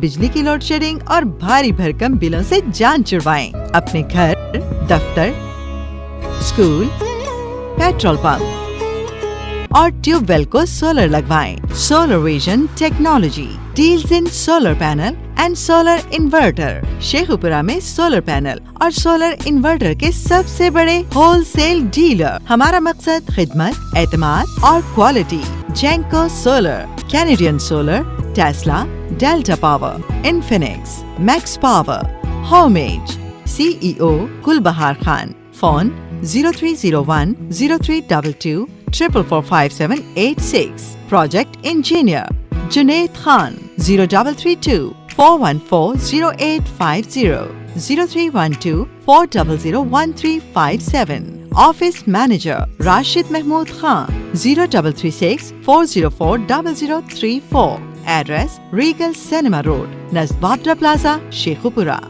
बिजली की load shedding और भारी भरकम बिलों से जान छुड़वाएं। अपने घर, दफ्तर, स्कूल, पेट्रोल पंप और ट्यूबवेल को सोलर लगवाएं। Solar vision technology deals in solar panel and solar inverter. Sheikhupura में सोलर पैनल और सोलर इन्वर्टर के सबसे बड़े होलसेल डीलर। हमारा मकसद खिदमत, एतमाद और quality. Jinko solar, Canadian solar, Tesla, Delta power, Infinix, Max power, Homage. CEO Gulbahar Khan. Phone 0301 0322 445786। Project engineer Junaid Khan 0332 414 0850 0312 4001357। Office manager Rashid Mahmood Khan 0336 404 0034। Address Regal cinema road, नज़बाद्रा प्लाजा, शेखुपुरा।